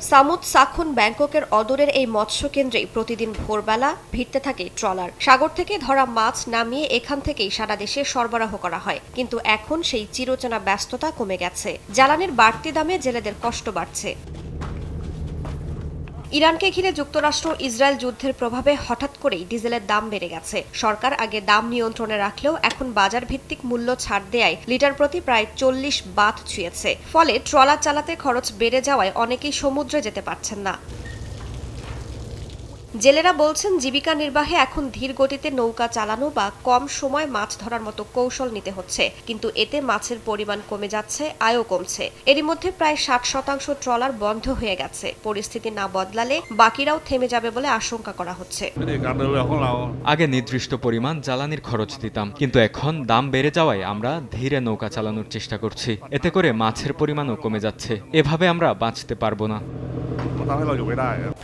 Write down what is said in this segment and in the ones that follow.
সামুদ সাখুন ব্যাংককের অদূরের এই মৎস্য কেন্দ্রেই প্রতিদিন ভোরবেলা ভিড়তে থাকে ট্রলার। সাগর থেকে ধরা মাছ নামিয়ে এখান থেকেই সারা দেশে সরবরাহ করা হয়, কিন্তু এখন সেই চিরচেনা ব্যস্ততা কমে গেছে। জ্বালানির বাড়তি দামে জেলেদের কষ্ট বাড়ছে। ইরানকে ঘিরে যুক্তরাষ্ট্র ইসরায়েল যুদ্ধের প্রভাবে হঠাৎ করেই ডিজেলের দাম বেড়ে গেছে। সরকার আগে দাম নিয়ন্ত্রণে রাখলেও এখন বাজার ভিত্তিক মূল্য ছাড় দেয়ায় লিটার প্রতি প্রায় 40 বাত ছুঁয়েছে। ফলে ট্রলার চালাতে খরচ বেড়ে যাওয়ায় অনেকেই সমুদ্রে যেতে পারছেন না। জেলেরা বলছেন, জীবিকা নির্বাহে এখন ধীর গতিতে নৌকা চালানো বা কম সময় মাছ ধরার মতো কৌশল নিতে হচ্ছে, কিন্তু এতে মাছের পরিমাণ কমে যাচ্ছে, আয়ও কমছে। এরই মধ্যে প্রায় 60% ট্রলার বন্ধ হয়ে গেছে। পরিস্থিতি না বদলালে বাকিরাও থেমে যাবে বলে আশঙ্কা করা হচ্ছে। আগে নির্দিষ্ট পরিমাণ জ্বালানির খরচ দিতাম, কিন্তু এখন দাম বেড়ে যাওয়ায় আমরা ধীরে নৌকা চালানোর চেষ্টা করছি। এতে করে মাছের পরিমাণও কমে যাচ্ছে। এভাবে আমরা বাঁচতে পারবো না।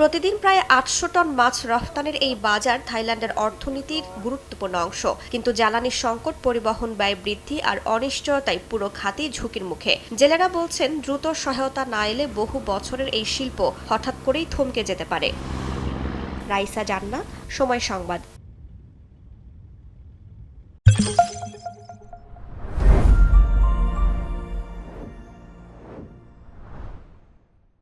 প্রতিদিন প্রায় 800 টন মাছ রফতানির এই বাজার থাইল্যান্ডের অর্থনীতির গুরুত্বপূর্ণ অংশ, কিন্তু জ্বালানির সংকট, পরিবহন ব্যয় বৃদ্ধি আর অনিশ্চয়তায় পুরো খাতই ঝুঁকির মুখে। জেলেরা বলছেন, দ্রুত সহায়তা না এলে বহু বছরের এই শিল্প হঠাৎ করেই থমকে যেতে পারে। রাইসা জান্নাত, সময় সংবাদ।